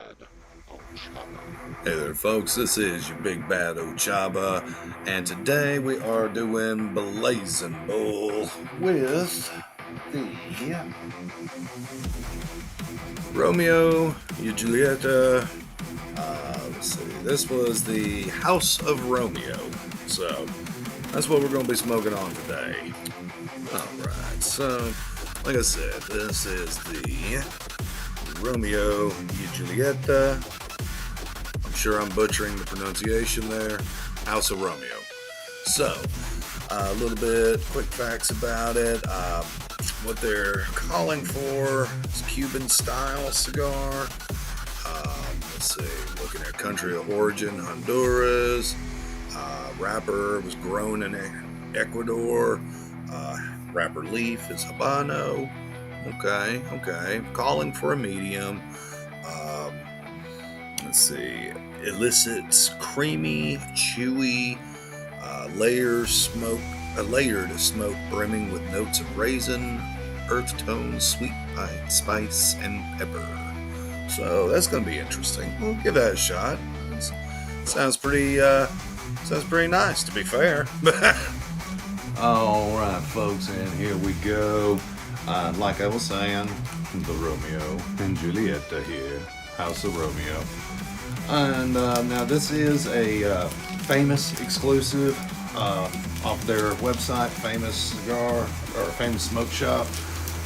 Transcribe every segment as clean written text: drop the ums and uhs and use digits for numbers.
Hey there folks, this is your big bad Ochaba, and today we are doing Blazin Bull with the Romeo Y Julieta. Let's see, this was the House of Romeo, so that's what we're going to be smoking on today. Alright, so like I said, this is the Romeo Y Julieta. I'm sure I'm butchering the pronunciation there. House of Romeo. So, a little bit quick facts about it. What they're calling for is Cuban style cigar. Let's see, looking at country of origin, Honduras. Wrapper was grown in Ecuador. Wrapper leaf is Habano. Okay. Calling for a medium. Let's see. Elicits creamy, chewy, layered smoke brimming with notes of raisin, earth tones, sweet pine, spice, and pepper. So that's going to be interesting. We'll give that a shot. Sounds pretty nice, to be fair. All right, folks, and here we go. Like I was saying, the Romeo and Julieta here, House of Romeo. And now this is a Famous exclusive off their website, Famous Cigar, or Famous Smoke Shop.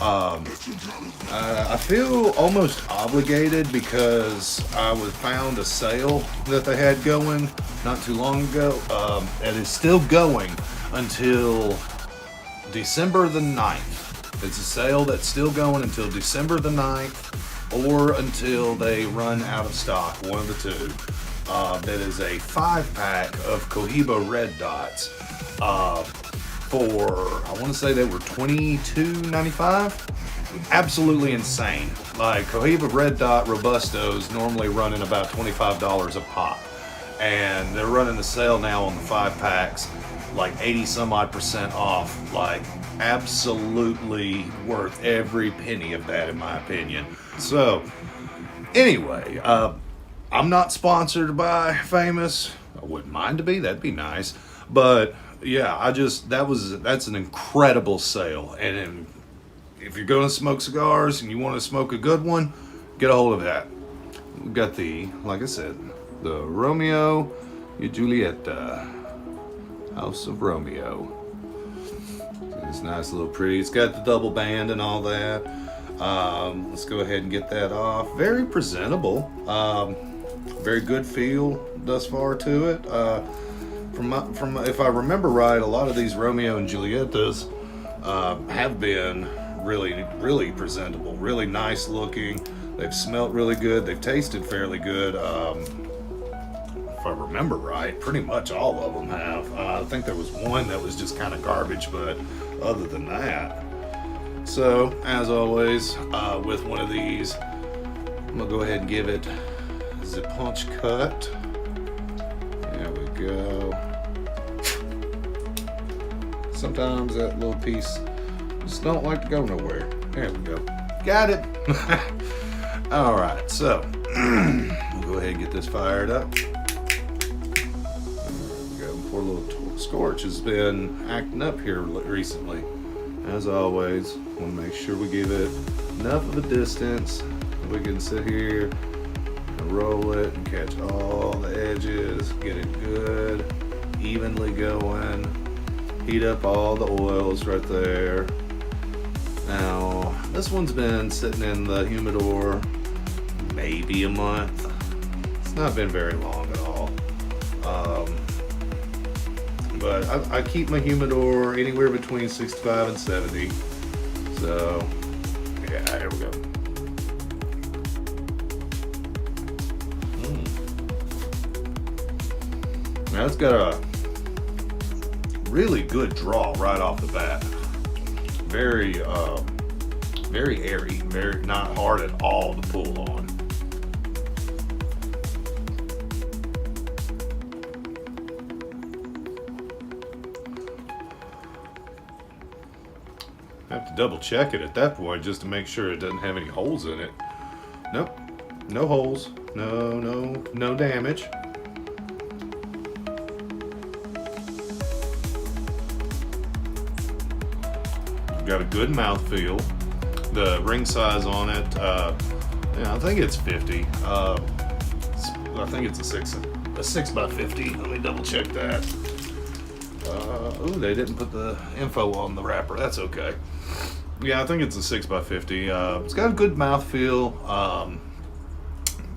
I feel almost obligated because I found a sale that they had going not too long ago. And it's still going until December the 9th. It's a sale that's still going until December the 9th or until they run out of stock, one of the two. That is a 5-pack of Cohiba Red Dots for, I want to say they were $22.95. Absolutely insane. Like, Cohiba Red Dot Robustos normally running about $25 a pop. And they're running the sale now on the 5-packs, like 80-some-odd% off. Like, absolutely worth every penny of that, in my opinion. So, anyway, I'm not sponsored by Famous. I wouldn't mind to be, that'd be nice. But yeah, that's an incredible sale. And if you're going to smoke cigars and you want to smoke a good one, get a hold of that. We've got like I said, the Romeo y Julieta, House of Romeo. It's nice, little pretty. It's got the double band and all that. Let's go ahead and get that off. Very presentable. Very good feel thus far to it. From if I remember right, a lot of these Romeo and Julietas have been really presentable, really nice looking. They've smelt really good. They've tasted fairly good. If I remember right, pretty much all of them have. I think there was one that was just kind of garbage, but other than that. So, as always, with one of these, I'm going to go ahead and give it the punch cut. There we go. Sometimes that little piece just don't like to go nowhere. There we go. Got it. Alright, so we'll go ahead and get this fired up. There we go. Poor little Scorch has been acting up here recently. As always, want to make sure we give it enough of a distance. We can sit here and roll it and catch all the edges, get it good, evenly going, heat up all the oils right there. Now, this one's been sitting in the humidor maybe a month. It's not been very long at all. But I keep my humidor anywhere between 65 and 70. So, yeah, here we go. Now it's got a really good draw right off the bat. Very airy, very not hard at all to pull on. I have to double check it at that point just to make sure it doesn't have any holes in it. Nope, no holes. No damage. Got a good mouthfeel. The ring size on it, I think it's 50. I think it's a 6x50. Let me double check that. They didn't put the info on the wrapper. That's okay. Yeah, I think it's a 6x50. It's got a good mouthfeel.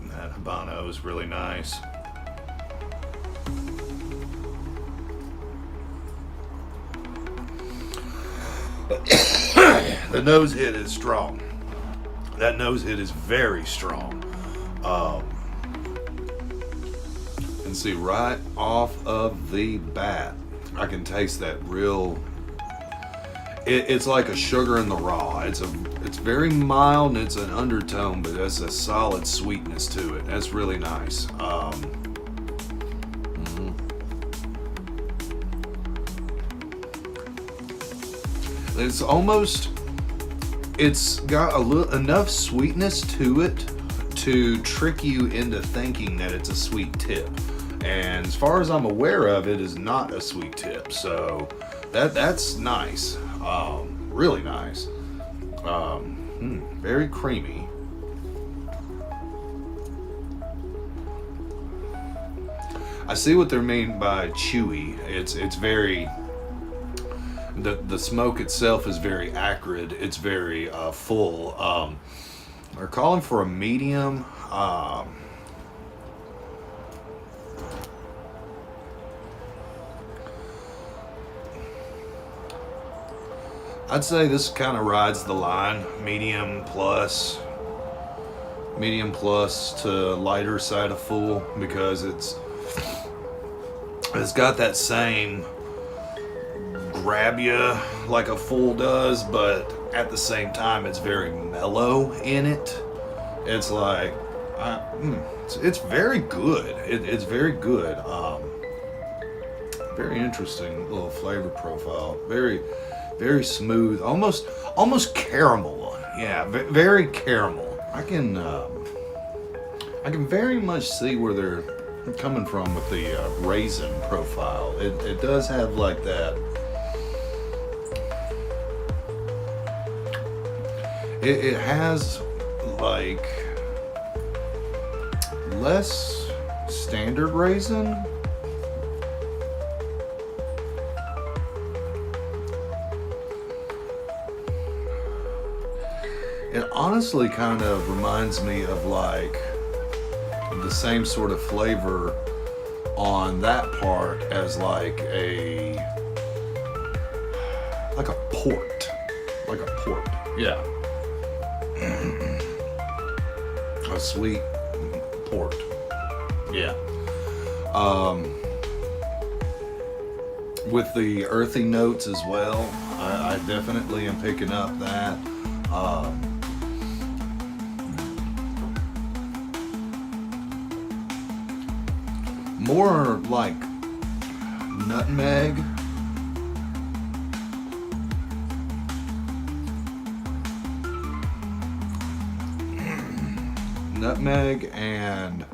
That Habano is really nice. The nose hit is strong. That nose hit is very strong. And see, right off of the bat, I can taste that real. It's like a sugar in the raw. It's very mild and it's an undertone, but there's a solid sweetness to it. That's really nice. It's got enough sweetness to it to trick you into thinking that it's a sweet tip. And as far as I'm aware of, it is not a sweet tip. So that's nice. Really nice. Very creamy. I see what they mean by chewy. It's very. The smoke itself is very acrid. It's very full. They're calling for a medium. I'd say this kind of rides the line, medium plus to lighter side of full, because it's got that same grab you like a full does, but at the same time it's very mellow in it. It's like it's very good. It's very good. Very interesting little flavor profile. Very smooth, almost caramel. Yeah, very caramel. I can very much see where they're coming from with the raisin profile. It does have like that. It has like less standard raisin. It honestly kind of reminds me of like the same sort of flavor on that part as like a port. Like a port. Yeah. A sweet port. Yeah. With the earthy notes as well, I definitely am picking up that. More like nutmeg. Nutmeg and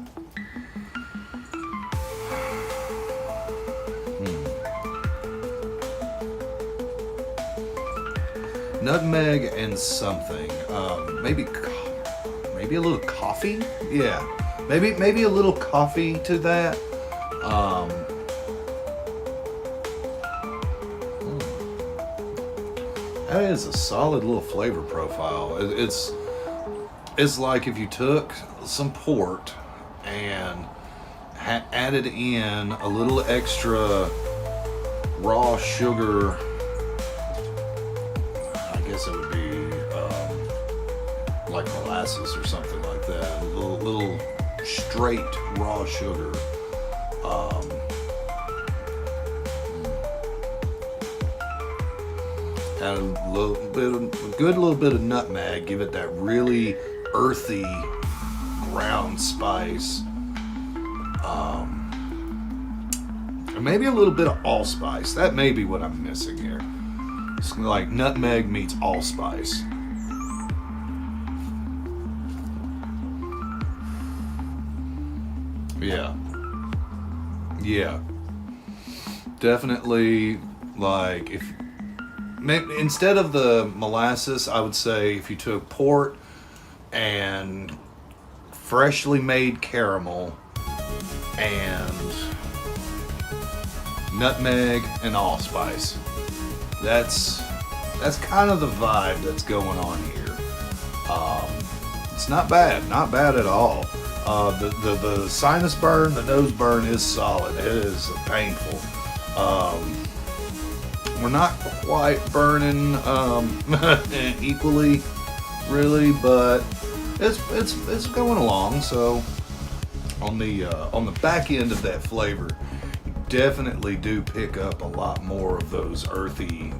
nutmeg and something. Maybe a little coffee. Yeah, maybe a little coffee to that. That is a solid little flavor profile. It's like if you took some port and added in a little extra raw sugar. I guess it would be like molasses or something like that. A little straight raw sugar. Add a good little bit of nutmeg. Give it that really earthy ground spice. And maybe a little bit of allspice. That may be what I'm missing here. It's like nutmeg meets allspice. Yeah. Yeah. Definitely, like, if instead of the molasses, I would say if you took port and freshly made caramel and nutmeg and allspice. That's kind of the vibe that's going on here. It's not bad at all. The sinus burn, the nose burn is solid. It is painful. We're not quite burning equally, really, but it's going along. So on the back end of that flavor, you definitely do pick up a lot more of those earthy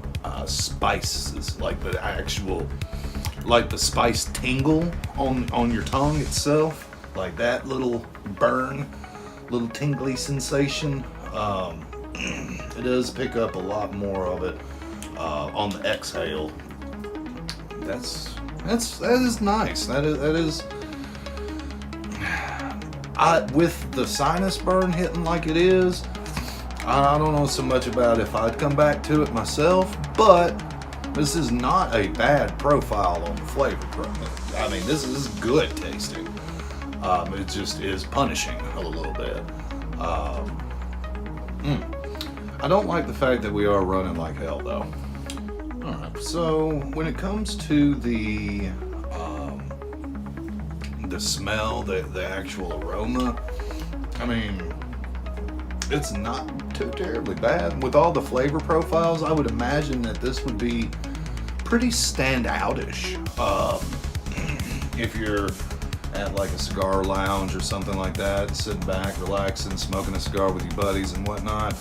spices, like the spice tingle on your tongue itself, like that little burn, little tingly sensation. It does pick up a lot more of it on the exhale. That is nice. That is. With the sinus burn hitting like it is, I don't know so much about if I'd come back to it myself, but this is not a bad profile on the flavor. I mean, this is good tasting. It just is punishing a little bit. I don't like the fact that we are running like hell, though. All right. So when it comes to the smell, the actual aroma, I mean, it's not too terribly bad. With all the flavor profiles, I would imagine that this would be pretty standoutish. If you're at like a cigar lounge or something like that, sitting back, relaxing, smoking a cigar with your buddies and whatnot,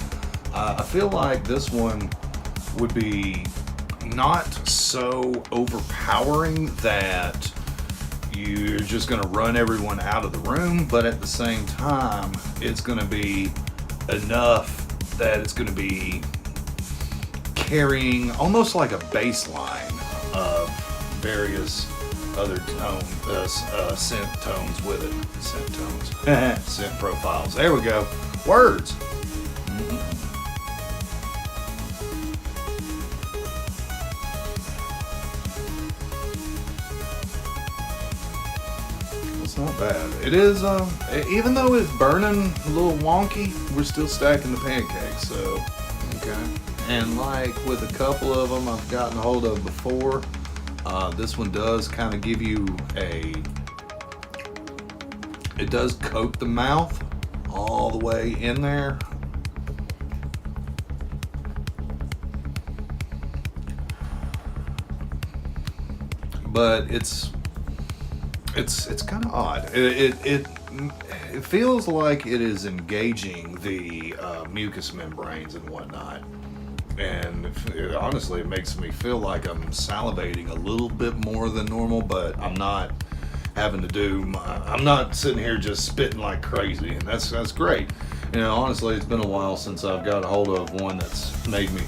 I feel like this one would be not so overpowering that you're just going to run everyone out of the room, but at the same time, it's going to be enough that it's going to be carrying almost like a baseline of various other scent tones with it. Scent tones. Scent profiles. There we go. Words. It's not bad. It is, even though it's burning a little wonky, we're still stacking the pancakes, so, okay. And like with a couple of them I've gotten a hold of before, this one does kind of give you it does coat the mouth all the way in there. But it's kind of odd. It feels like it is engaging the mucous membranes and whatnot, and honestly, it makes me feel like I'm salivating a little bit more than normal. But I'm not having to do. I'm not sitting here just spitting like crazy, and that's great. You know, honestly, it's been a while since I've got a hold of one that's made me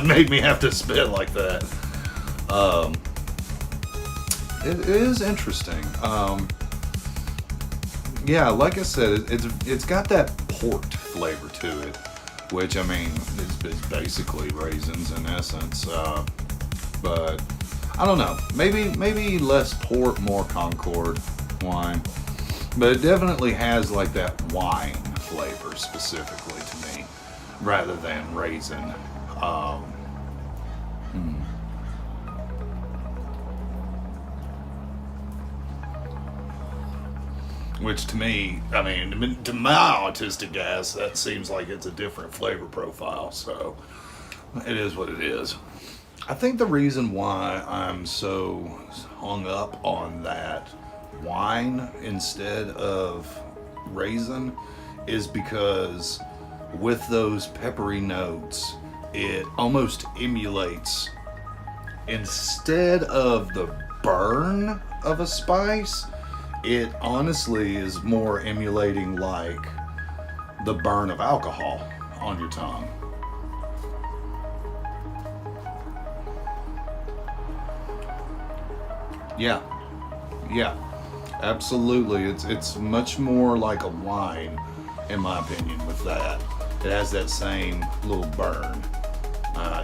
made me have to spit like that. It is interesting. Yeah, like I said, it's got that port flavor to it, which I mean is basically raisins in essence. But I don't know, maybe less port, more Concord wine, but it definitely has like that wine flavor specifically to me, rather than raisin. Which to me, I mean, to my autistic ass, that seems like it's a different flavor profile. So it is what it is. I think the reason why I'm so hung up on that wine instead of raisin is because with those peppery notes, it almost emulates, instead of the burn of a spice, it honestly is more emulating like the burn of alcohol on your tongue. Yeah. Absolutely. It's much more like a wine, in my opinion, with that. It has that same little burn.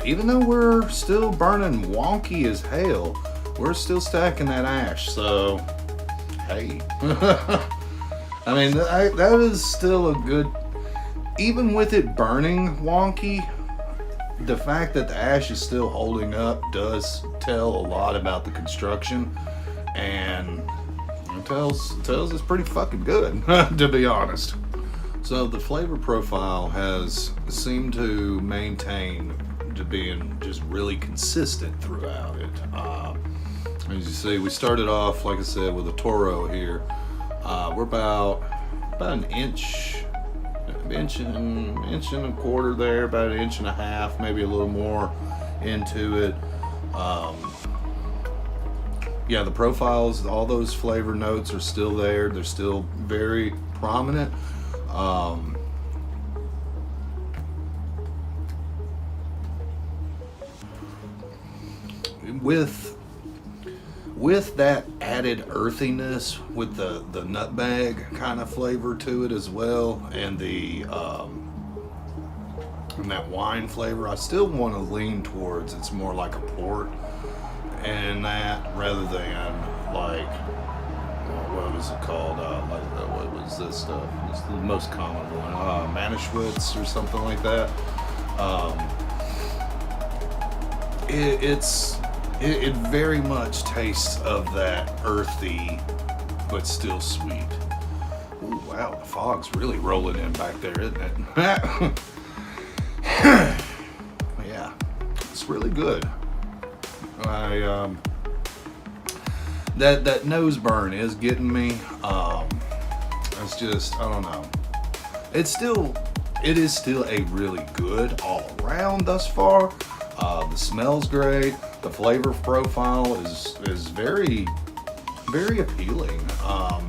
Even though we're still burning wonky as hell, we're still stacking that ash. So, hey. I mean, that is still a good. Even with it burning wonky, the fact that the ash is still holding up does tell a lot about the construction, and it tells it's pretty fucking good, to be honest. So the flavor profile has seemed to maintain to being just really consistent throughout it. As you see, we started off, like I said, with a Toro here. We're about an inch and a quarter there, about an inch and a half, maybe a little more into it. Yeah, the profiles, all those flavor notes are still there. They're still very prominent. With that added earthiness, with the nutmeg kind of flavor to it as well, and and that wine flavor, I still want to lean towards it's more like a port and that, rather than like what was it called? What was this stuff? It's the most common one, Manischewitz or something like that. It very much tastes of that earthy, but still sweet. Ooh, wow, the fog's really rolling in back there, isn't it? Yeah, it's really good. That nose burn is getting me. It's just, I don't know. It is still a really good all around thus far. The smell's great. The flavor profile is very, very appealing. I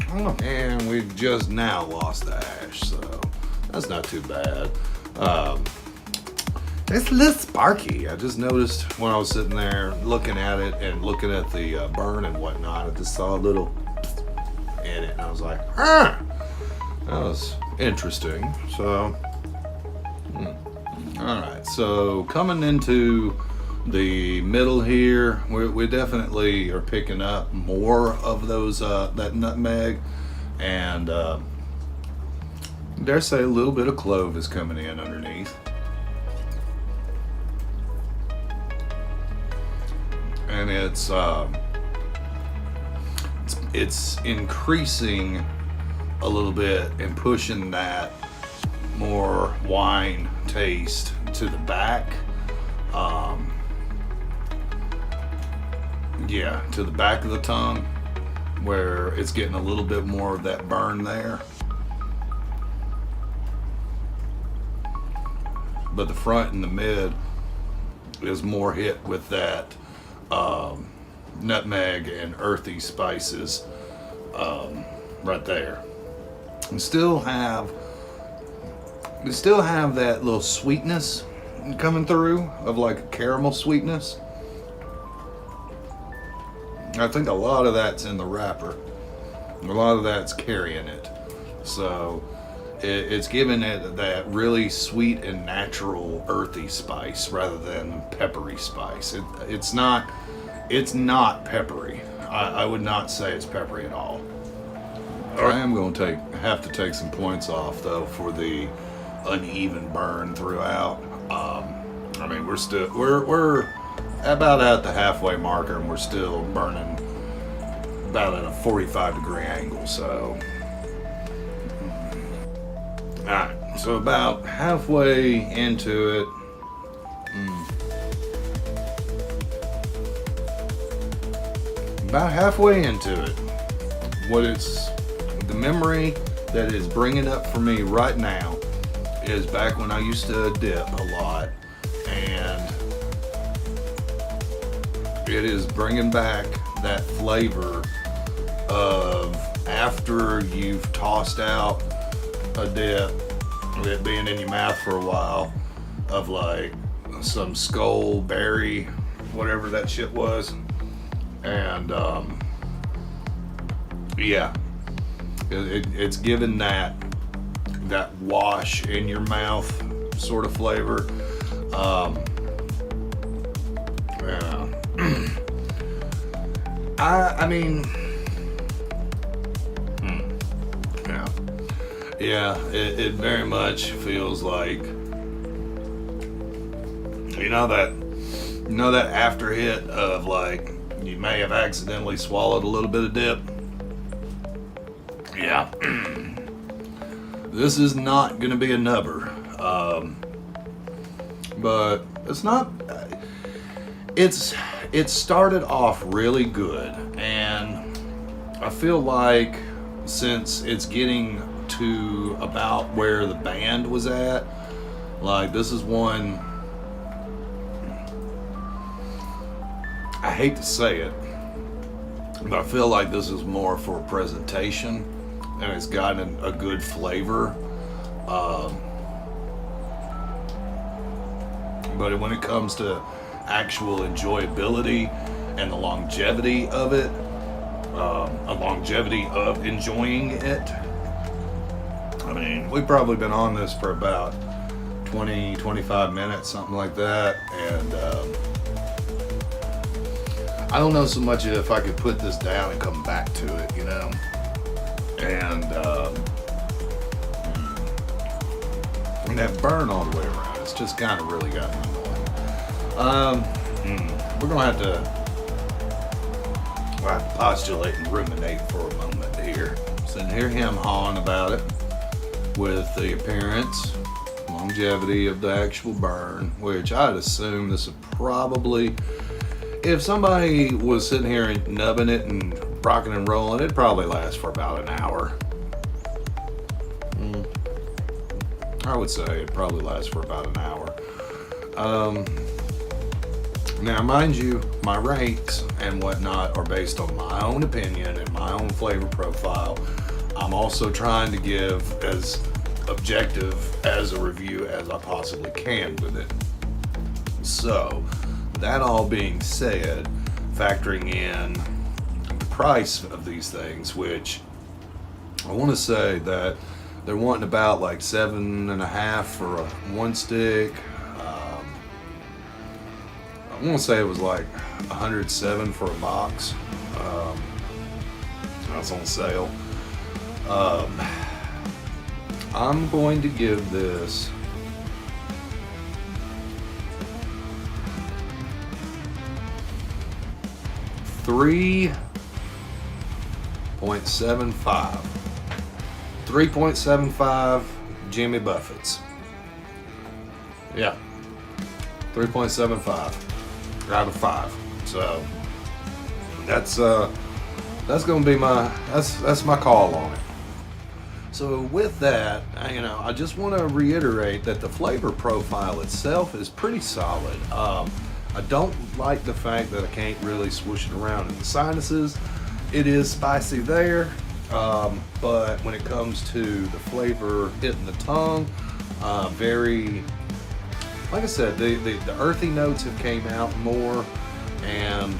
don't know. And we've just now lost the ash, so that's not too bad. It's a little sparky. I just noticed when I was sitting there looking at it and looking at the burn and whatnot, I just saw a little in it, and I was like, that was interesting. So, all right. So coming into the middle here, we definitely are picking up more of those that nutmeg, and dare say a little bit of clove is coming in underneath. And it's increasing a little bit and pushing that more wine taste to the back. Yeah, to the back of the tongue, where it's getting a little bit more of that burn there. But the front and the mid is more hit with that nutmeg and earthy spices right there. We still have that little sweetness coming through of like a caramel sweetness. I think a lot of that's in the wrapper. A lot of that's carrying it. So it's giving it that really sweet and natural earthy spice rather than peppery spice. It's not peppery. I would not say it's peppery at all. I am going to have to take some points off though for the uneven burn throughout. I mean, we're about at the halfway marker, and we're still burning about at a 45-degree angle. So, all right. So about halfway into it. About halfway into it, the memory that is bringing up for me right now is back when I used to dip a lot, and it is bringing back that flavor of after you've tossed out a dip, it being in your mouth for a while, of like some skull berry, whatever that shit was, and Yeah, it's given that wash in your mouth sort of flavor. Yeah. I mean, yeah, yeah. It very much feels like, that after hit of like you may have accidentally swallowed a little bit of dip. Yeah. This is not going to be a nubber. But it's not. It started off really good, and I feel like since it's getting to about where the band was at, like this is one. I hate to say it, but I feel like this is more for presentation, and it's gotten a good flavor. But when it comes to actual enjoyability and the longevity of it, a longevity of enjoying it, I mean, we've probably been on this for about 20, 25 minutes, something like that, and I don't know so much if I could put this down and come back to it, and that burn all the way around, it's just kind of really gotten annoying. We're gonna have to postulate and ruminate for a moment here. So hear him hawing about it with the appearance, longevity of the actual burn, which I'd assume this would probably, if somebody was sitting here and nubbing it and rocking and rolling, it'd probably last for about an hour. I would say it probably lasts for about an hour. Now, mind you, my rates and whatnot are based on my own opinion and my own flavor profile. I'm also trying to give as objective as a review as I possibly can with it. So, that all being said, factoring in the price of these things, which I want to say that they're wanting about like $7.50 for a one stick. I want to say it was like $107 for a box. That's on sale. I'm going to give this $3.75. 3.75 Jimmy Buffett's. Yeah. 3.75 out of 5. So that's gonna be that's my call on it. So with that, I just want to reiterate that the flavor profile itself is pretty solid. I don't like the fact that I can't really swoosh it around in the sinuses. It is spicy there, but when it comes to the flavor hitting the tongue, very, like I said, the earthy notes have came out more, and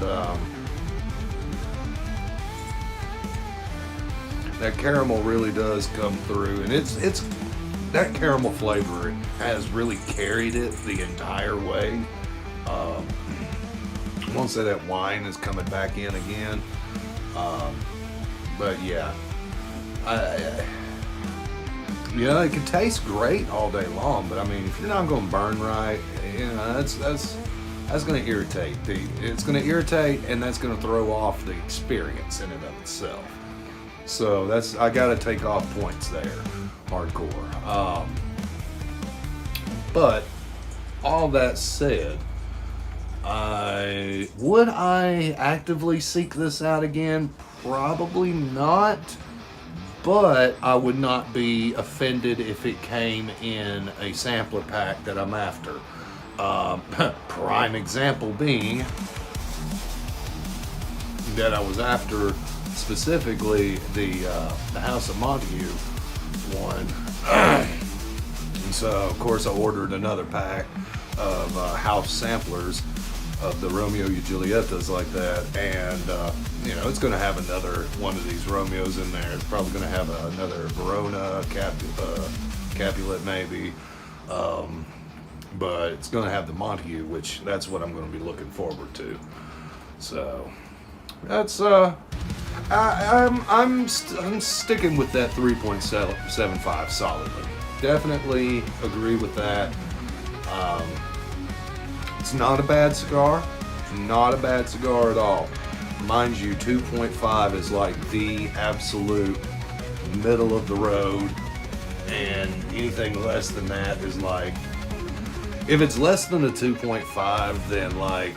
that caramel really does come through, and it's that caramel flavor has really carried it the entire way. I won't say that wine is coming back in again, but yeah, it can taste great all day long, but I mean, if you're not going to burn right, that's going to irritate. It's going to irritate, and that's going to throw off the experience in and of itself. So I got to take off points there, hardcore. But all that said, would I actively seek this out again? Probably not. But I would not be offended if it came in a sampler pack that I'm after. Prime example being that I was after specifically the House of Montague one. And so, of course, I ordered another pack of house samplers. of the Romeo Y Julietas like that, and you know, it's going to have another one of these Romeos in there. It's probably going to have another Verona, Capulet maybe, but it's going to have the Montague, which that's what I'm going to be looking forward to. So that's I'm sticking with that 3.75 solidly. Definitely agree with that. It's not a bad cigar. It's not a bad cigar at all. Mind you, 2.5 is like the absolute middle of the road, and anything less than that is like, if it's less than a 2.5, then like,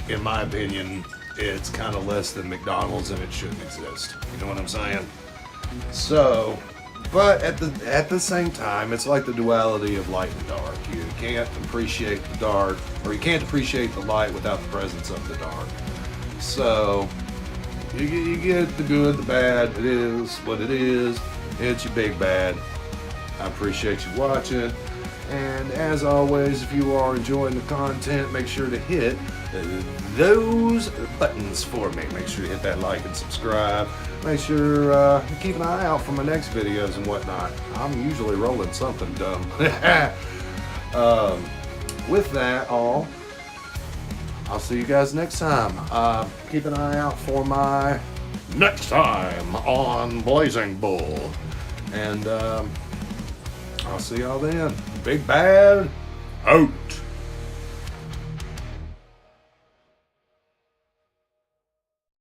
in my opinion, it's kind of less than McDonald's and it shouldn't exist. You know what I'm saying? So, but at the same time, it's like the duality of light and dark. You can't appreciate the dark, or you can't appreciate the light without the presence of the dark. So, you get the good, the bad. It is what it is. It's your big bad. I appreciate you watching. And as always, if you are enjoying the content, make sure to hit those buttons for me. Make sure to hit that like and subscribe. Make sure to keep an eye out for my next videos and whatnot. I'm usually rolling something dumb. With that all, I'll see you guys next time. Keep an eye out for my next time on Blazing Bull. And I'll see y'all then. Big Bad out.